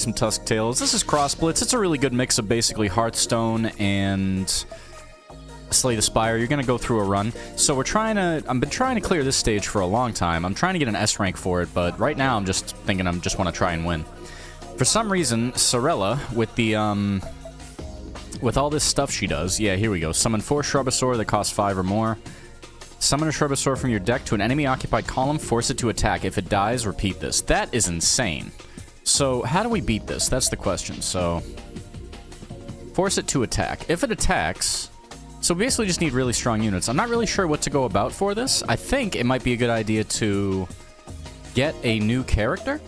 Some Tusk Tales. This is Cross Blitz. It's a really good mix of basically Hearthstone and Slay the Spire. You're going to go through a run. So we're trying to... I've been trying to clear this stage for a long time. I'm trying to get an S rank for it, but right now I'm just thinking I just want to try and win. For some reason, Sorella, with the, with all this stuff she does... Yeah, here we go. Summon 4 Shrubbasaur that cost 5 or more. Summon a Shrubbasaur from your deck to an enemy-occupied column. Force it to attack. If it dies, repeat this. That is insane. So, how do we beat this? That's the question. So, force it to attack. If it attacks... So, we basically just need really strong units. I'm not really sure what to go about for this. I think it might be a good idea to get a new character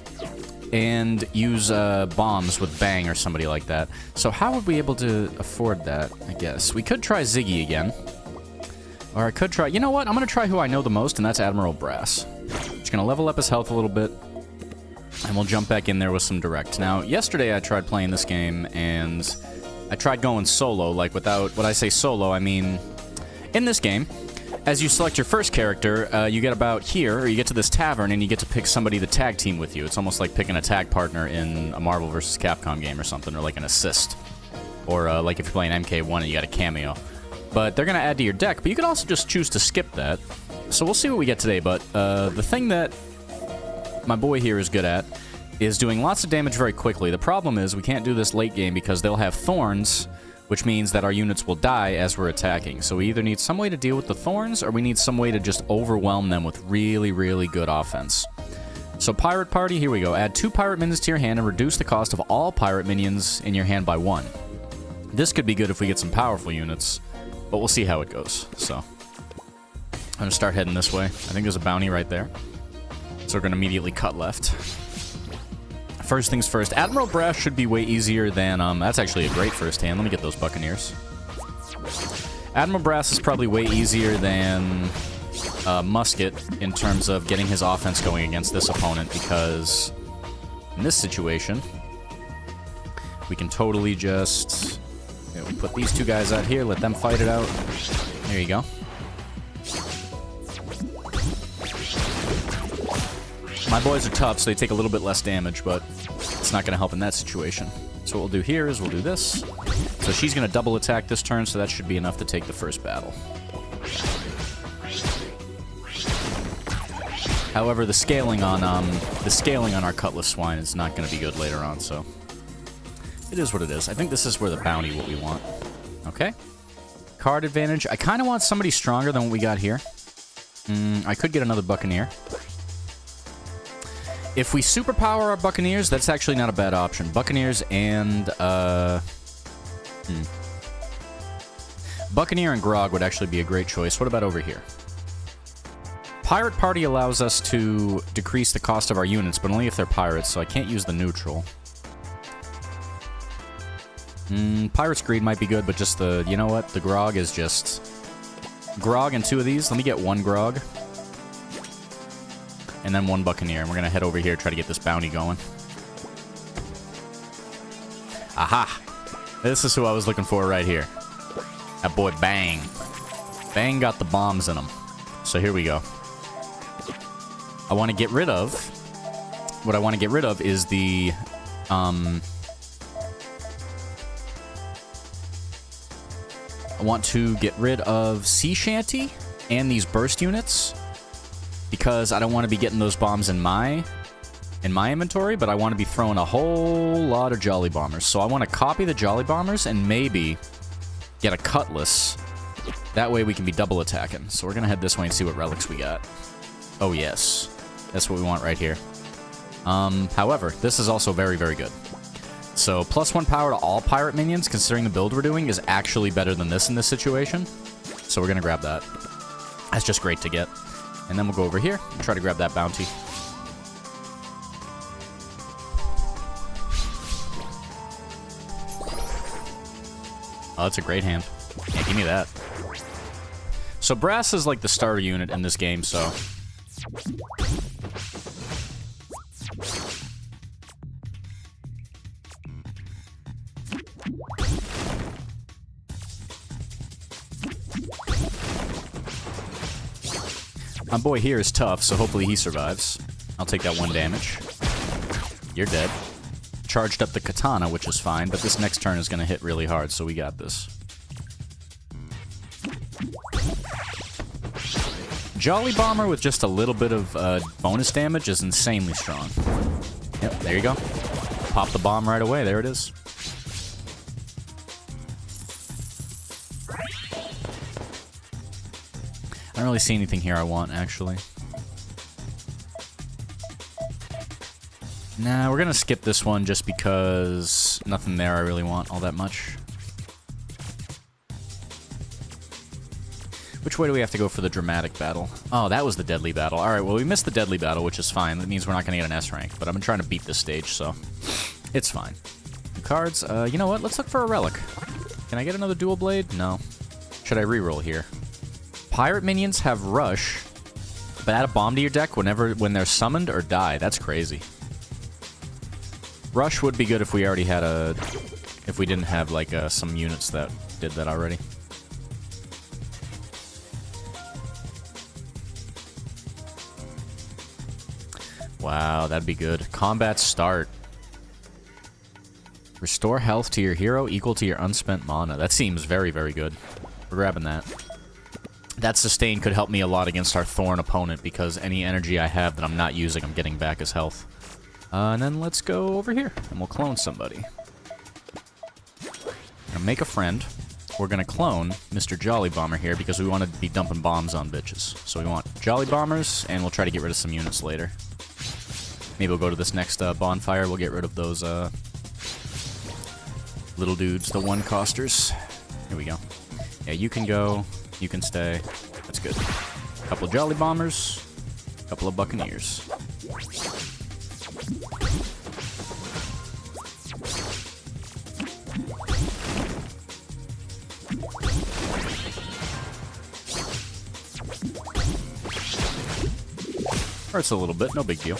and use bombs with Bang or somebody like that. So, how would we be able to afford that, I guess? We could try Ziggy again. Or I could try... You know what? I'm going to try who I know the most, and that's Admiral Brass. Just going to level up his health a little bit. And we'll jump back in there with some direct. Now, yesterday I tried playing this game, and I tried going solo, like without... When I say solo, I mean... In this game, as you select your first character, you get about here, or you get to this tavern, and you get to pick somebody to tag team with you. It's almost like picking a tag partner in a Marvel vs. Capcom game or something, or like an assist. Or like if you're playing MK1 and you got a cameo. But they're going to add to your deck, but you can also just choose to skip that. So we'll see what we get today, but the thing that my boy here is good at is doing lots of damage very quickly. The problem is we can't do this late game because they'll have thorns, which means that our units will die as we're attacking. So we either need some way to deal with the thorns, or we need some way to just overwhelm them with really, really good offense. So Pirate Party, here we go. Add 2 Pirate Minions to your hand and reduce the cost of all Pirate Minions in your hand by 1. This could be good if we get some powerful units, but we'll see how it goes. So I'm going to start heading this way. I think there's a bounty right there. So we're going to immediately cut left. First things first, Admiral Brass should be way easier than... that's actually a great first hand. Let me get those Buccaneers. Admiral Brass is probably way easier than Musket in terms of getting his offense going against this opponent, because in this situation, we can totally just... You know, we put these 2 guys out here, let them fight it out. There you go. My boys are tough, so they take a little bit less damage, but it's not going to help in that situation. So what we'll do here is we'll do this. So she's going to double attack this turn, so that should be enough to take the first battle. However, the scaling on our Cutlass Swine is not going to be good later on, so it is what it is. I think this is where the bounty what we want. Okay. Card advantage. I kind of want somebody stronger than what we got here. I could get another Buccaneer. If we superpower our Buccaneers, that's actually not a bad option. Buccaneers and, Buccaneer and Grog would actually be a great choice. What about over here? Pirate Party allows us to decrease the cost of our units, but only if they're pirates, so I can't use the neutral. Pirate's Greed might be good, but just the... You know what? The Grog is just... Grog and 2 of these. Let me get 1 Grog. And then 1 Buccaneer. And we're going to head over here, try to get this bounty going. Aha! This is who I was looking for right here. That boy Bang. Bang got the bombs in him. So here we go. I want to get rid of... What I want to get rid of is the... I want to get rid of Sea Shanty and these burst units, because I don't want to be getting those bombs in my inventory, but I want to be throwing a whole lot of Jolly Bombers. So I want to copy the Jolly Bombers and maybe get a Cutlass. That way we can be double attacking. So we're going to head this way and see what relics we got. Oh, yes. That's what we want right here. However, this is also very, very good. So, +1 power to all Pirate Minions, considering the build we're doing, is actually better than this in this situation. So we're going to grab that. That's just great to get. And then we'll go over here and try to grab that bounty. Oh, that's a great hand. Yeah, give me that. So Brass is like the starter unit in this game, so... My boy here is tough, so hopefully he survives. I'll take that 1 damage. You're dead. charged up the katana, which is fine, but this next turn is going to hit really hard, so we got this. Jolly Bomber with just a little bit of bonus damage is insanely strong. Yep, there you go. Pop the bomb right away. There it is. I don't really see anything here I want, actually. Nah, we're gonna skip this one just because nothing there I really want all that much. Which way do we have to go for the dramatic battle? Oh, that was the deadly battle. Alright, well, we missed the deadly battle, which is fine. That means we're not gonna get an S rank, but I've been trying to beat this stage, so it's fine. New cards. You know what? Let's look for a relic. Can I get another dual blade? No. Should I reroll here? Pirate minions have rush, but add a bomb to your deck when they're summoned or die. That's crazy. Rush would be good if we already had if we didn't have like some units that did that already. Wow, that'd be good. Combat start. Restore health to your hero equal to your unspent mana. That seems very, very good. We're grabbing that. That sustain could help me a lot against our Thorn opponent because any energy I have that I'm not using, I'm getting back as health. And then let's go over here, and we'll clone somebody. We're gonna make a friend. We're gonna clone Mr. Jolly Bomber here because we want to be dumping bombs on bitches. So we want Jolly Bombers, and we'll try to get rid of some units later. Maybe we'll go to this next bonfire. We'll get rid of those little dudes, the one-costers. Here we go. Yeah, you can go. You can stay. That's good. A couple of Jolly Bombers. A couple of Buccaneers. Hurts a little bit, no big deal.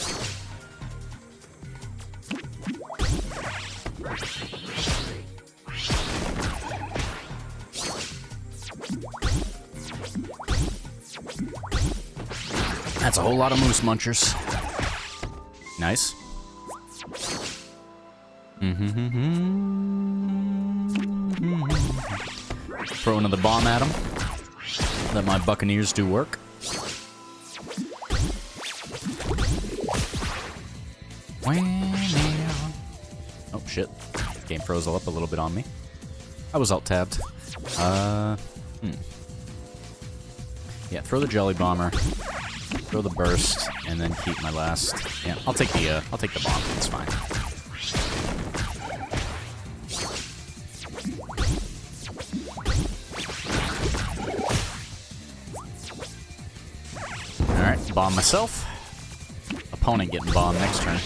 That's a whole lot of moose munchers. Nice. Throw another bomb at him. Let my Buccaneers do work. Oh, shit. Game froze up a little bit on me. I was alt-tabbed. Yeah, throw the Jolly Bomber. Throw the burst, and then keep my last... Yeah, I'll take the bomb. It's fine. Alright, bomb myself. Opponent getting bombed next turn.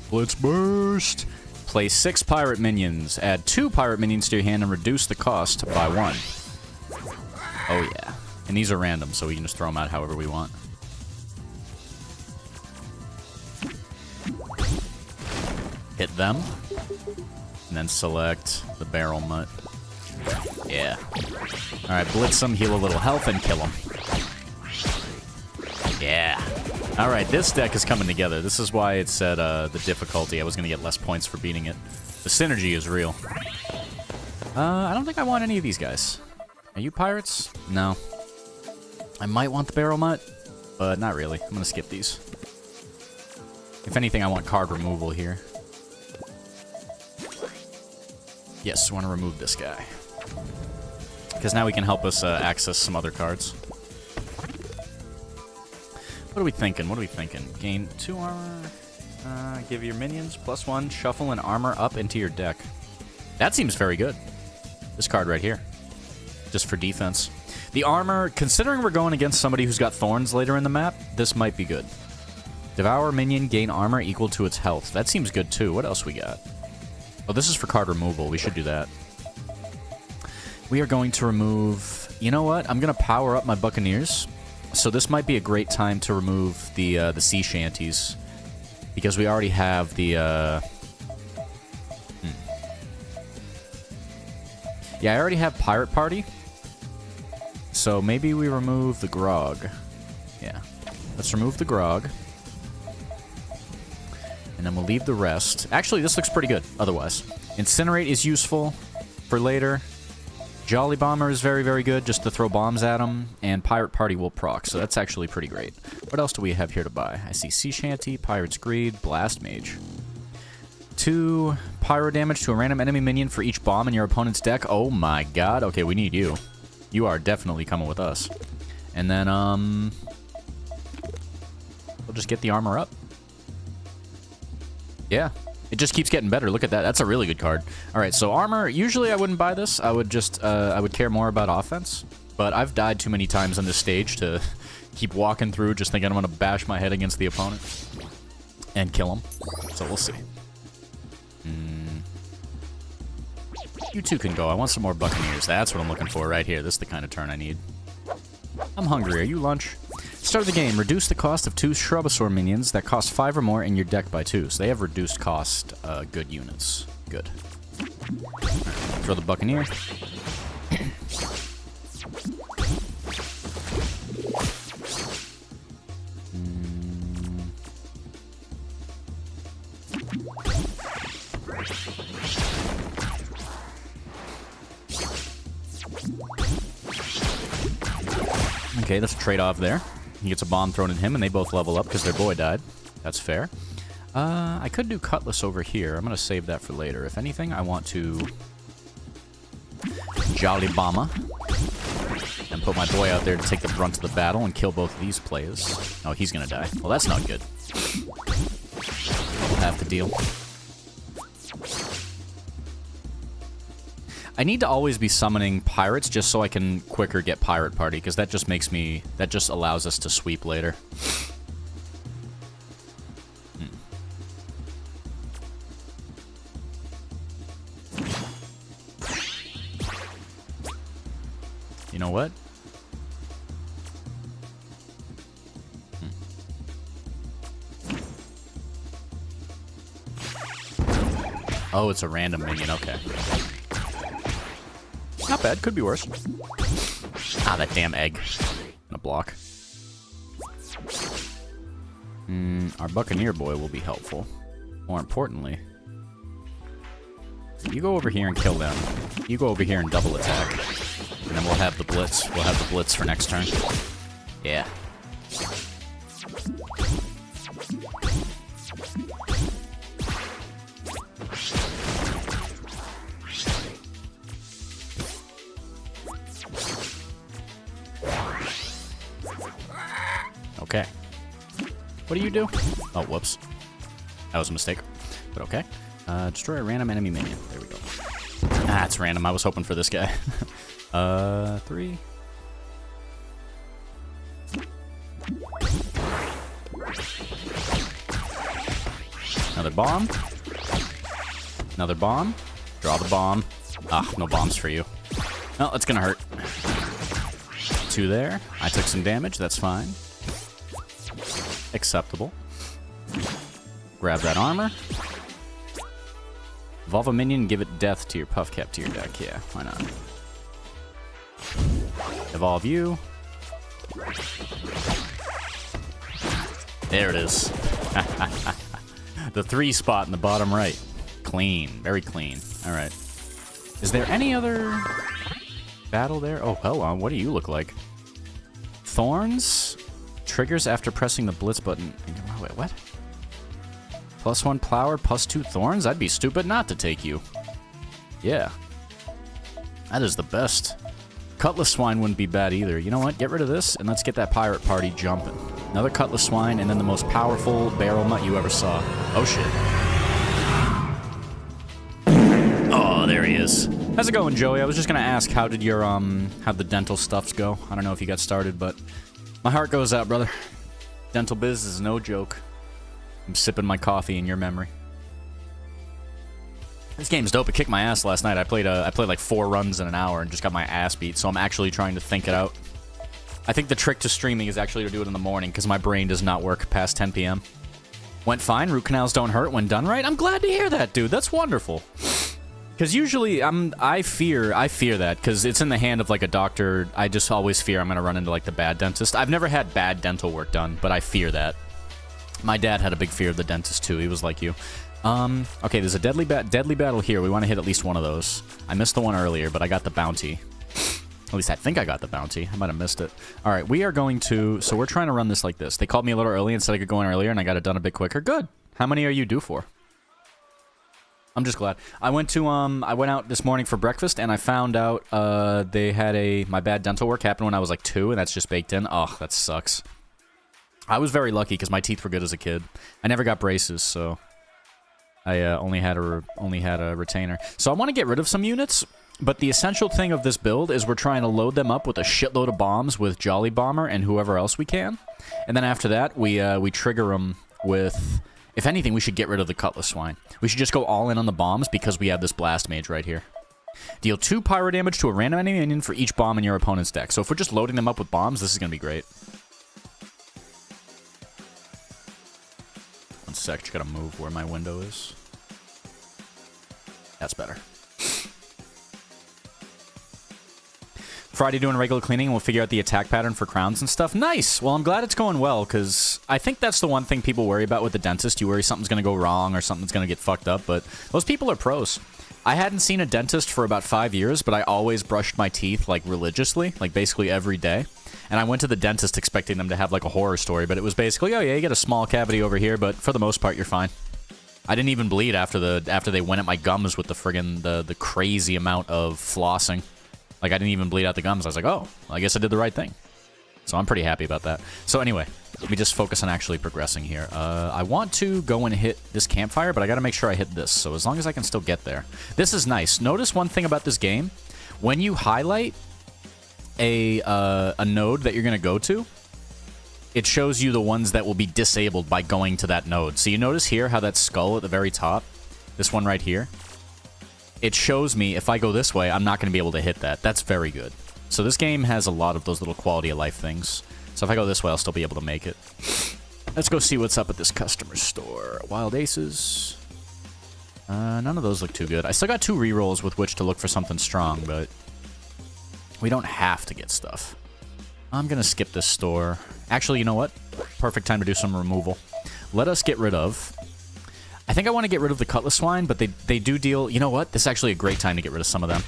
Blitz burst! Play 6 pirate minions. Add 2 pirate minions to your hand and reduce the cost by 1. Oh yeah. And these are random, so we can just throw them out however we want. Hit them. And then select the barrel mutt. Yeah. Alright, blitz them, heal a little health, and kill them. Yeah. Alright, this deck is coming together. This is why it said the difficulty. I was going to get less points for beating it. The synergy is real. I don't think I want any of these guys. Are you pirates? No. I might want the barrel mutt, but not really. I'm going to skip these. If anything, I want card removal here. Yes, I want to remove this guy. Because now we can help us access some other cards. What are we thinking? What are we thinking? Gain 2 armor. Give your minions +1. Shuffle an armor up into your deck. That seems very good. This card right here. Just for defense. The armor, considering we're going against somebody who's got thorns later in the map, this might be good. Devour minion, gain armor equal to its health. That seems good too. What else we got? Oh, this is for card removal. We should do that. We are going to remove... You know what? I'm going to power up my Buccaneers. So this might be a great time to remove the sea shanties. Because we already have the... Yeah, I already have Pirate Party. So maybe we remove the grog. Yeah. Let's remove the grog. And And then we'll leave the rest. Actually, this looks pretty good otherwise. Incinerate is useful for later. Jolly Bomber is very, very good just to throw bombs at them. And Pirate Party will proc, so that's actually pretty great. What else do we have here to buy? I see Sea Shanty, Pirate's Greed, Blast Mage. 2 pyro damage to a random enemy minion for each bomb in your opponent's deck. Oh my god. Okay, we need you. You are definitely coming with us. And then, we'll just get the armor up. Yeah. It just keeps getting better. Look at that. That's a really good card. All right, so armor. Usually I wouldn't buy this. I would just, I would care more about offense. But I've died too many times on this stage to keep walking through just thinking I'm going to bash my head against the opponent. And kill him. So we'll see. You two can go. I want some more Buccaneers. That's what I'm looking for right here. This is the kind of turn I need. I'm hungry. Are you lunch? Start of the game. Reduce the cost of 2 Shrubosaur minions that cost 5 or more in your deck by 2. So they have reduced cost good units. Good. Right, throw the Buccaneer. Okay, that's a trade-off there. He gets a bomb thrown at him, and they both level up because their boy died. That's fair. I could do Cutlass over here. I'm going to save that for later. If anything, I want to Jolly Bomber and put my boy out there to take the brunt of the battle and kill both of these players. Oh, he's going to die. Well, that's not good. We'll have to deal. I need to always be summoning pirates just so I can quicker get Pirate Party, because that just makes me... that just allows us to sweep later. You know what? Oh, it's a random minion. Okay. Not bad. Could be worse. Ah, that damn egg. Gonna block. Our Buccaneer boy will be helpful. More importantly, you go over here and kill them. You go over here and double attack. And then we'll have the Blitz. We'll have the Blitz for next turn. Yeah. Okay. What do you do? Oh, whoops. That was a mistake. But okay. Destroy a random enemy minion. There we go. Ah, it's random. I was hoping for this guy. 3. Another bomb. Another bomb. Draw the bomb. Ah, no bombs for you. No, it's gonna hurt. 2 there. I took some damage. That's fine. Acceptable. Grab that armor. Evolve a minion, give it death to your puff cap to your deck. Yeah, why not? Evolve you. There it is. The 3 spot in the bottom right. Clean. Very clean. Alright. Is there any other battle there? Oh, hold on. What do you look like? Thorns? Triggers after pressing the Blitz button. Wait, what? +1 Plower, +2 Thorns? I'd be stupid not to take you. Yeah. That is the best. Cutlass Swine wouldn't be bad either. You know what? Get rid of this, and let's get that Pirate Party jumping. Another Cutlass Swine, and then the most powerful barrel nut you ever saw. Oh, shit. Oh, there he is. How's it going, Joey? I was just gonna ask, how did your, how'd the dental stuffs go? I don't know if you got started, but my heart goes out, brother. Dental biz is no joke. I'm sipping my coffee in your memory. This game's dope. It kicked my ass last night. I played like 4 runs in an hour and just got my ass beat, so I'm actually trying to think it out. I think the trick to streaming is actually to do it in the morning, because my brain does not work past 10 p.m. Went fine. Root canals don't hurt when done right. I'm glad to hear that, dude. That's wonderful. Because usually, I fear that, because it's in the hand of, like, a doctor. I just always fear I'm going to run into, like, the bad dentist. I've never had bad dental work done, but I fear that. My dad had a big fear of the dentist, too. He was like you. Okay, there's a deadly battle here. We want to hit at least one of those. I missed the one earlier, but I got the bounty. At least I think I got the bounty. I might have missed it. All right, we are going to... So we're trying to run this like this. They called me a little early and said I could go in earlier, and I got it done a bit quicker. Good. How many are you due for? I'm just glad. I went out this morning for breakfast, and I found out they had my bad dental work happened when I was like 2, and that's just baked in. Oh, that sucks. I was very lucky because my teeth were good as a kid. I never got braces, so I only had a retainer. So I want to get rid of some units, but the essential thing of this build is we're trying to load them up with a shitload of bombs with Jolly Bomber and whoever else we can, and then after that we trigger them with. If anything, we should get rid of the Cutlass Swine. We should just go all in on the bombs because we have this Blast Mage right here. Deal 2 pyro damage to a random enemy minion for each bomb in your opponent's deck. So if we're just loading them up with bombs, this is going to be great. One sec, just got to move where my window is. That's better. Friday doing regular cleaning, and we'll figure out the attack pattern for crowns and stuff. Nice! Well, I'm glad it's going well, because I think that's the one thing people worry about with the dentist. You worry something's going to go wrong or something's going to get fucked up, but those people are pros. I hadn't seen a dentist for about 5 years, but I always brushed my teeth, like, religiously, like, basically every day. And I went to the dentist expecting them to have, like, a horror story, but it was basically, oh, yeah, you get a small cavity over here, but for the most part, you're fine. I didn't even bleed after they went at my gums with the friggin' the crazy amount of flossing. Like, I didn't even bleed out the gums. I was like, oh, I guess I did the right thing. So I'm pretty happy about that. So anyway, let me just focus on actually progressing here. I want to go and hit this campfire, but I got to make sure I hit this. So as long as I can still get there. This is nice. Notice one thing about this game. When you highlight a node that you're going to go to, it shows you the ones that will be disabled by going to that node. So you notice here how that skull at the very top, this one right here, it shows me if I go this way, I'm not going to be able to hit that. That's very good. So this game has a lot of those little quality of life things. So if I go this way, I'll still be able to make it. Let's go see what's up at this customer store. Wild Aces. None of those look too good. I still got 2 rerolls with which to look for something strong, but we don't have to get stuff. I'm going to skip this store. Actually, you know what? Perfect time to do some removal. Let us get rid of... I think I want to get rid of the Cutlass Swine, but they do deal... You know what? This is actually a great time to get rid of some of them.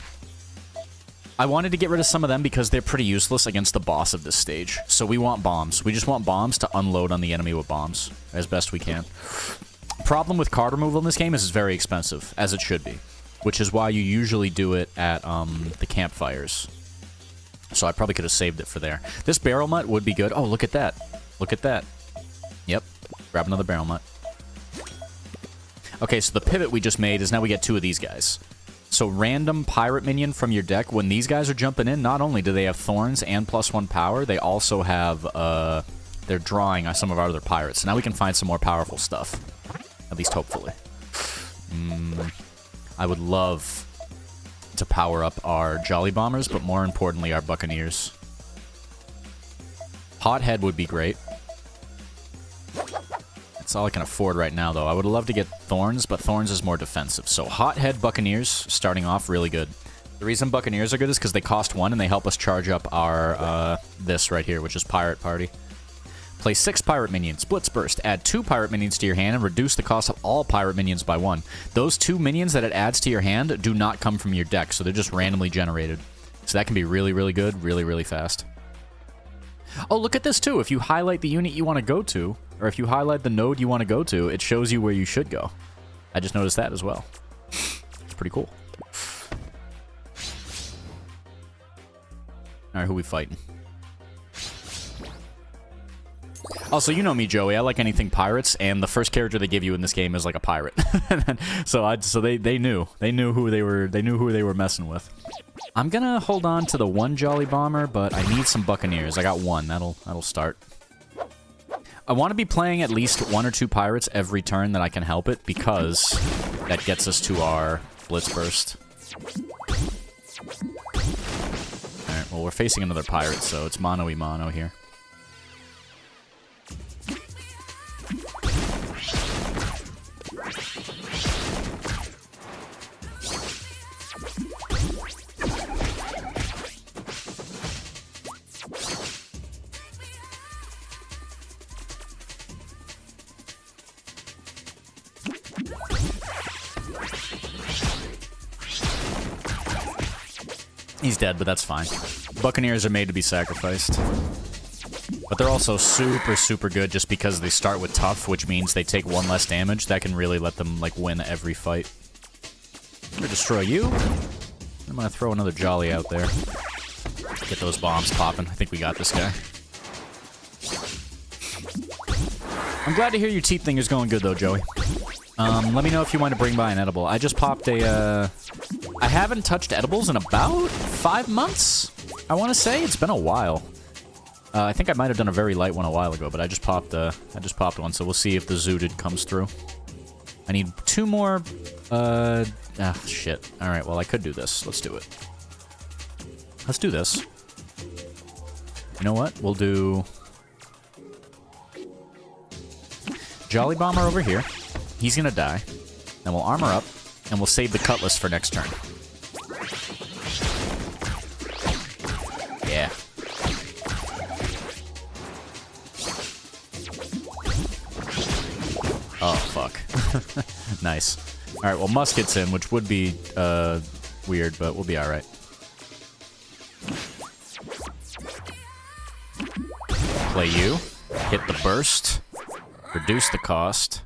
I wanted to get rid of some of them because they're pretty useless against the boss of this stage. So we want bombs. We just want bombs to unload on the enemy with bombs as best we can. Problem with card removal in this game is it's very expensive, as it should be. Which is why you usually do it at the campfires. So I probably could have saved it for there. This barrel mutt would be good. Oh, look at that. Look at that. Yep. Grab another barrel mutt. Okay, so the pivot we just made is now we get 2 of these guys. So random pirate minion from your deck, when these guys are jumping in, not only do they have thorns and +1 power, they also have, they're drawing on some of our other pirates. So now we can find some more powerful stuff. At least hopefully. I would love to power up our Jolly Bombers, but more importantly, our Buccaneers. Hothead would be great. That's all I can afford right now, though. I would love to get Thorns, but Thorns is more defensive. So Hothead Buccaneers, starting off, really good. The reason Buccaneers are good is because they cost 1, and they help us charge up our, this right here, which is Pirate Party. Play 6 Pirate Minions. Blitz Burst. Add 2 Pirate Minions to your hand and reduce the cost of all Pirate Minions by 1. Those 2 minions that it adds to your hand do not come from your deck, so they're just randomly generated. So that can be really, really good, really, really fast. Oh, look at this, too. If you highlight the unit you want to go to, or if you highlight the node you want to go to, it shows you where you should go. I just noticed that as well. It's pretty cool. Alright, who we fighting? Also, you know me, Joey. I like anything pirates, and the first character they give you in this game is like a pirate. so they knew who they were messing with. I'm gonna hold on to the 1 Jolly Bomber, but I need some Buccaneers. I got 1. That'll start. I want to be playing at least 1 or 2 pirates every turn that I can help it, because that gets us to our Blitz Burst. Alright, well, we're facing another pirate, so it's mano-y-mano here. He's dead, but that's fine. Buccaneers are made to be sacrificed. But they're also super, super good just because they start with tough, which means they take 1 less damage. That can really let them, like, win every fight. I'm gonna destroy you. I'm gonna throw another Jolly out there. Get those bombs popping. I think we got this guy. I'm glad to hear your teeth thing is going good, though, Joey. Let me know if you want to bring by an edible. I just popped a, I haven't touched edibles in about 5 months, I want to say. It's been a while. I think I might have done a very light one a while ago, but I just popped one, so we'll see if the zooted comes through. I need 2 more, shit. Alright, well, I could do this. Let's do it. Let's do this. You know what? We'll do... Jolly Bomber over here. He's gonna die. Then we'll armor up, and we'll save the Cutlass for next turn. Yeah. Oh, fuck. Nice. Alright, well, Musket's in, which would be, weird, but we'll be alright. Play you. Hit the burst. Reduce the cost.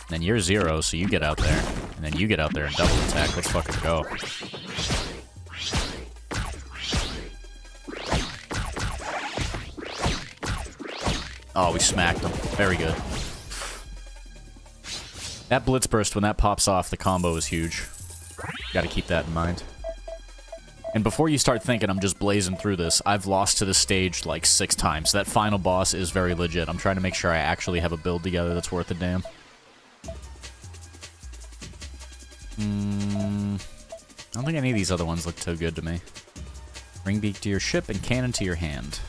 Then you're 0, so you get out there. And then you get out there and double attack. Let's fucking go. Oh, we smacked him. Very good. That Blitz Burst, when that pops off, the combo is huge. Gotta keep that in mind. And before you start thinking I'm just blazing through this, I've lost to this stage like 6 times. That final boss is very legit. I'm trying to make sure I actually have a build together that's worth a damn. I don't think any of these other ones look too good to me. Ring beak to your ship and cannon to your hand.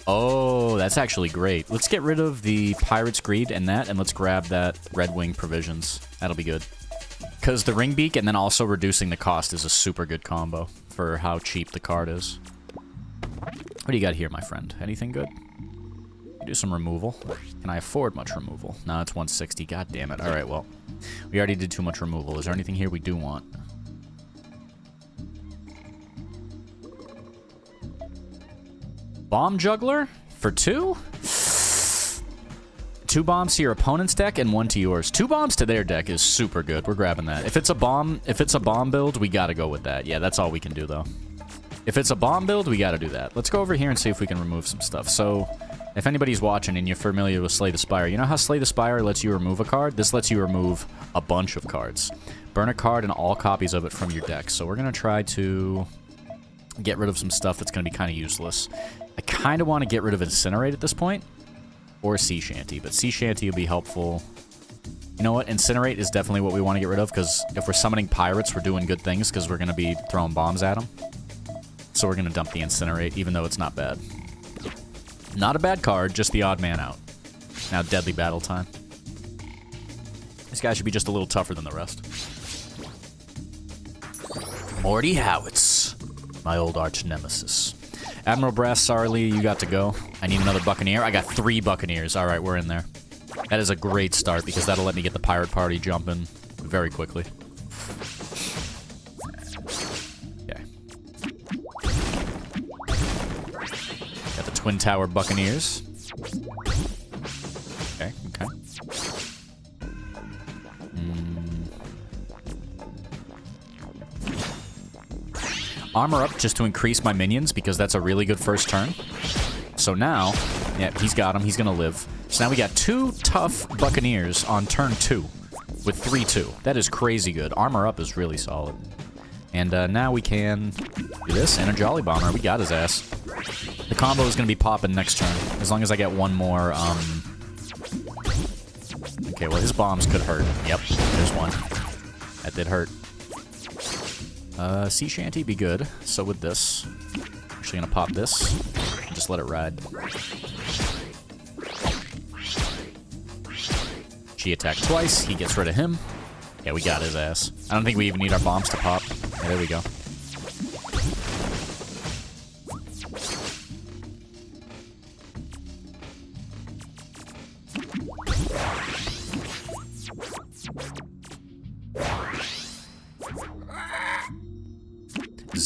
Oh, that's actually great. Let's get rid of the Pirate's Greed and that, and let's grab that Red Wing Provisions. That'll be good. Because the Ring Beak and then also reducing the cost is a super good combo for how cheap the card is. What do you got here, my friend? Anything good? Do some removal. Can I afford much removal? No, it's 160. God damn it. Alright, well. We already did too much removal. Is there anything here we do want? Bomb Juggler? For 2? 2 bombs to your opponent's deck and 1 to yours. 2 bombs to their deck is super good. We're grabbing that. If it's a bomb build, we gotta go with that. Yeah, that's all we can do, though. If it's a bomb build, we gotta do that. Let's go over here and see if we can remove some stuff. So, if anybody's watching and you're familiar with Slay the Spire, you know how Slay the Spire lets you remove a card? This lets you remove a bunch of cards. Burn a card and all copies of it from your deck. So we're gonna try to get rid of some stuff that's gonna be kind of useless. I kind of want to get rid of Incinerate at this point, or Sea Shanty, but Sea Shanty will be helpful. You know what? Incinerate is definitely what we want to get rid of, because if we're summoning pirates, we're doing good things, because we're going to be throwing bombs at them. So we're going to dump the Incinerate, even though it's not bad. Not a bad card, just the odd man out. Now Deadly Battle Time. This guy should be just a little tougher than the rest. Morty Howitz, my old arch nemesis. Admiral Brass Sarley, you got to go. I need another Buccaneer. I got 3 Buccaneers. Alright, we're in there. That is a great start, because that'll let me get the pirate party jumping very quickly. Okay. Got the Twin Tower Buccaneers. Okay, okay. Armor up just to increase my minions, because that's a really good first turn. So now, yeah, he's got him. He's going to live. So now we got 2 tough Buccaneers on turn 2 with 3-2. That is crazy good. Armor up is really solid. And now we can do this and a Jolly Bomber. We got his ass. The combo is going to be popping next turn, as long as I get one more. Okay, well, his bombs could hurt. Yep, there's one. That did hurt. Sea Shanty be good. So would this. Actually gonna pop this and just let it ride. She attacked twice. He gets rid of him. Yeah, we got his ass. I don't think we even need our bombs to pop. Yeah, there we go.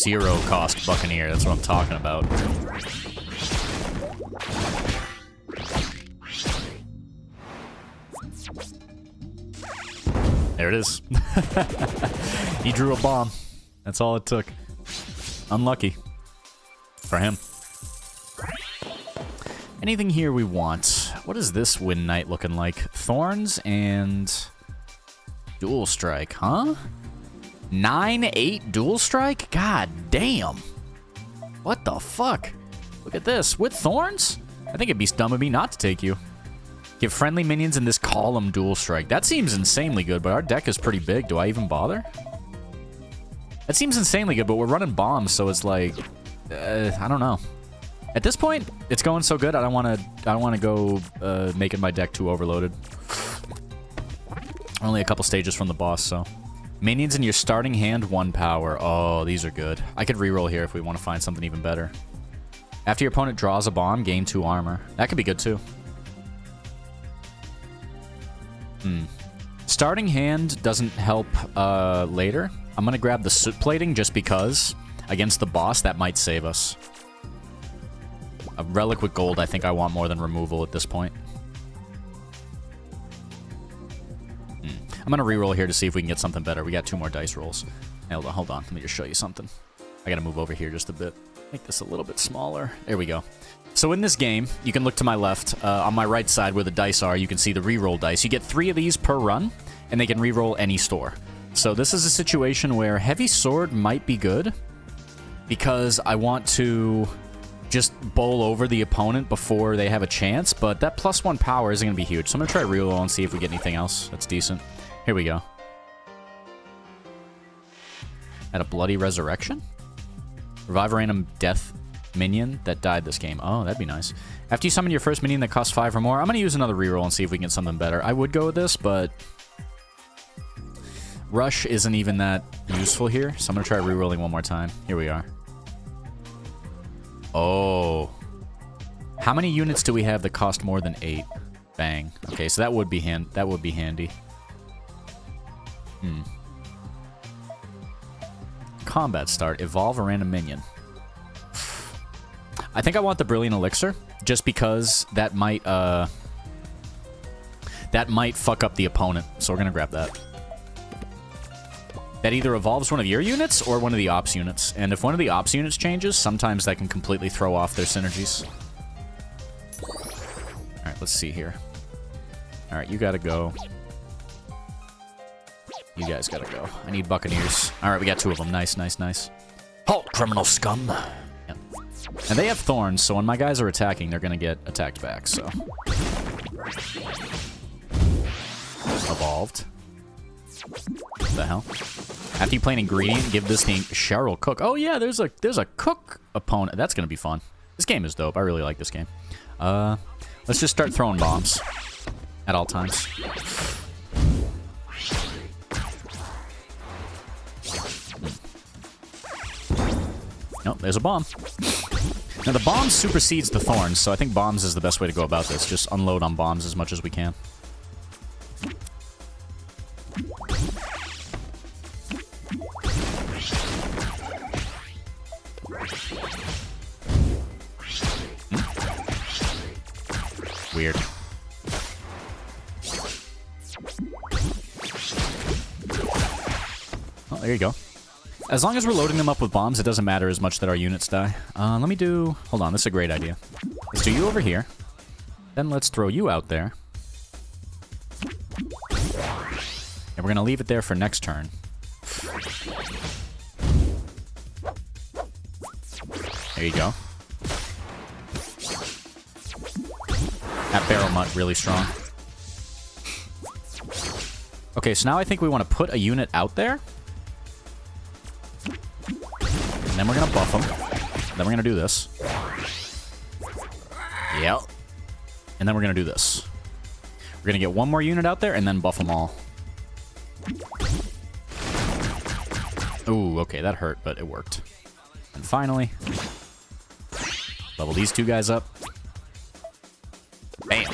zero cost Buccaneer. That's what I'm talking about. There it is. He drew a bomb. That's all it took. Unlucky. For him. Anything here we want? What is this Wind Knight looking like? Thorns and... Dual Strike, huh? 9-8 Dual Strike? God damn. What the fuck? Look at this. With Thorns? I think it'd be dumb of me not to take you. Give friendly minions in this column Dual Strike. That seems insanely good, but our deck is pretty big. Do I even bother? That seems insanely good, but we're running bombs, so it's like... I don't know. At this point, it's going so good, I don't want to go making my deck too overloaded. Only a couple stages from the boss, so... Minions in your starting hand, 1 power. Oh, these are good. I could reroll here if we want to find something even better. After your opponent draws a bomb, gain 2 armor. That could be good, too. Starting hand doesn't help later. I'm going to grab the soot plating just because against the boss, that might save us. A relic with gold, I think I want more than removal at this point. I'm going to reroll here to see if we can get something better. We got 2 more dice rolls. Hey, hold on. Let me just show you something. I got to move over here just a bit. Make this a little bit smaller. There we go. So in this game, you can look to my left. On my right side where the dice are, you can see the reroll dice. You get 3 of these per run, and they can reroll any store. So this is a situation where Heavy Sword might be good because I want to just bowl over the opponent before they have a chance, but that +1 power isn't going to be huge. So I'm going to try reroll and see if we get anything else that's decent. Here we go. At a Bloody Resurrection? Revive a random death minion that died this game. Oh, that'd be nice. After you summon your first minion that costs 5 or more, I'm going to use another reroll and see if we can get something better. I would go with this, but... Rush isn't even that useful here, so I'm going to try rerolling one more time. Here we are. Oh. How many units do we have that cost more than 8? Bang. Okay, so that would be handy. Combat start. Evolve a random minion. I think I want the Brilliant Elixir, just because that might fuck up the opponent, so we're gonna grab that. That either evolves one of your units or one of the ops units, and if one of the ops units changes, sometimes that can completely throw off their synergies. Alright, let's see here. Alright, you gotta go. You guys gotta go. I need Buccaneers. Alright, we got 2 of them. Nice, nice, nice. Halt, criminal scum! Yep. And they have thorns, so when my guys are attacking, they're gonna get attacked back, so... Evolved. What the hell? After you play an ingredient, give this thing Cheryl Cook. Oh yeah, there's a cook opponent. That's gonna be fun. This game is dope. I really like this game. Let's just start throwing bombs. At all times. Nope, there's a bomb. Now, the bomb supersedes the thorns, so I think bombs is the best way to go about this. Just unload on bombs as much as we can. Weird. Oh, there you go. As long as we're loading them up with bombs, it doesn't matter as much that our units die. Let me do... Hold on, this is a great idea. Let's do you over here. Then let's throw you out there. And we're going to leave it there for next turn. There you go. That barrel mutt really strong. Okay, so now I think we want to put a unit out there. And then we're going to buff them. Then we're going to do this. Yep. And then we're going to do this. We're going to get one more unit out there and then buff them all. Ooh, okay, that hurt, but it worked. And finally, level these 2 guys up. Bam.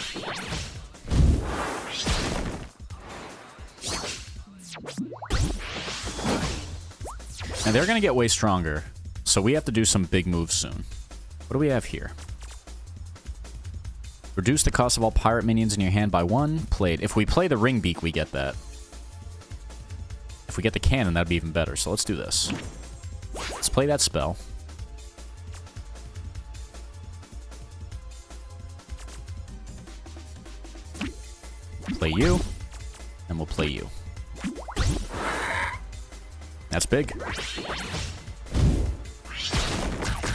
Now they're going to get way stronger. so we have to do some big moves soon. What do we have here? Reduce the cost of all pirate minions in your hand by 1. Played. If we play the ring beak, we get that. If we get the cannon, that'd be even better. So let's do this. Let's play that spell. Play you. And we'll play you. That's big.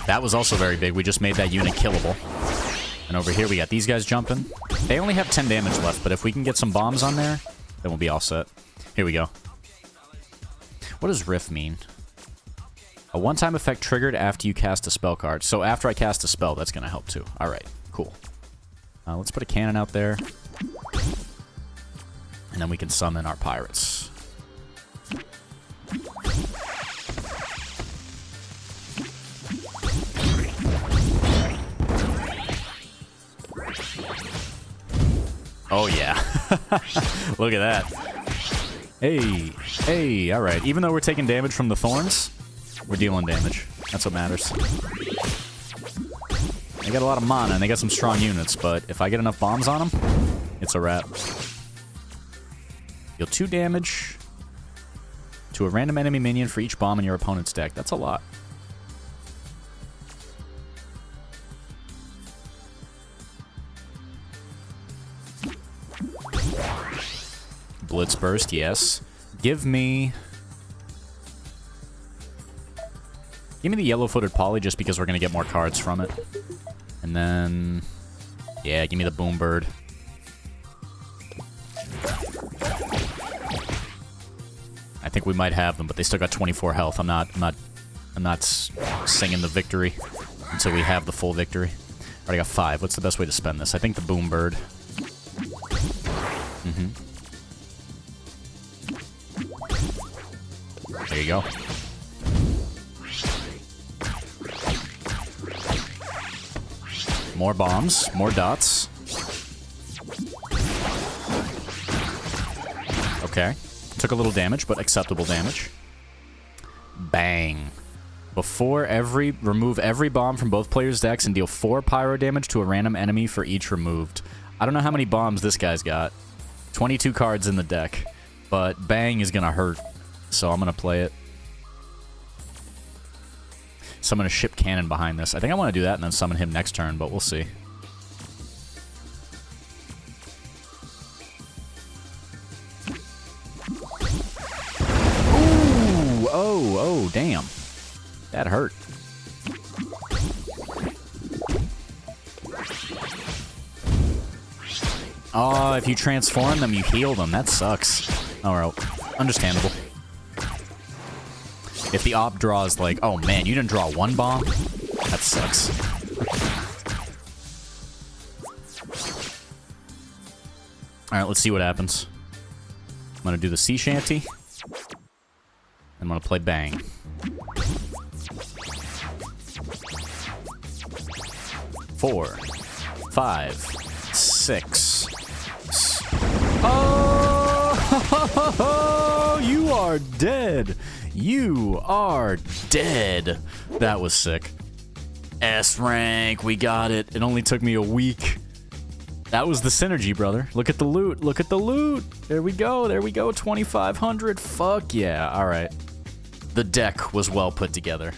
That was also very big. We just made that unit killable. And over here, we got these guys jumping. They only have 10 damage left, but if we can get some bombs on there, then we'll be all set. Here we go. What does Riff mean? A one-time effect triggered after you cast a spell card. So after I cast a spell, that's going to help too. All right, cool. Let's put a cannon out there. And then we can summon our pirates. Oh, yeah. Look at that. Hey. Hey, all right. Even though we're taking damage from the thorns, we're dealing damage. That's what matters. They got a lot of mana, and they got some strong units, but if I get enough bombs on them, it's a wrap. Deal 2 damage to a random enemy minion for each bomb in your opponent's deck. That's a lot. Blitz burst, yes. Give me the yellow-footed poly just because we're going to get more cards from it. And then, yeah, give me the boom bird. I think we might have them, but they still got 24 health. I'm not singing the victory until we have the full victory. Already got 5. What's the best way to spend this? I think the boom bird. There you go. More bombs, more dots. Okay. Took a little damage, but acceptable damage. Bang. Remove every bomb from both players' decks and deal 4 pyro damage to a random enemy for each removed. I don't know how many bombs this guy's got. 22 cards in the deck. But bang is gonna hurt. So I'm gonna play it. Summon a ship cannon behind this. I think I want to do that and then summon him next turn, but we'll see. Ooh! Oh, damn. That hurt. Oh, if you transform them, you heal them. That sucks. Alright, understandable. If the op draws like, oh man, you didn't draw 1 bomb? That sucks. Alright, let's see what happens. I'm gonna do the sea shanty. I'm gonna play bang. Four, 5, 6. Oh, you are dead. You are dead. That was sick. S rank, we got it. It only took me a week. That was the synergy, brother. Look at the loot. Look at the loot. There we go. There we go. 2,500. Fuck yeah. All right. The deck was well put together.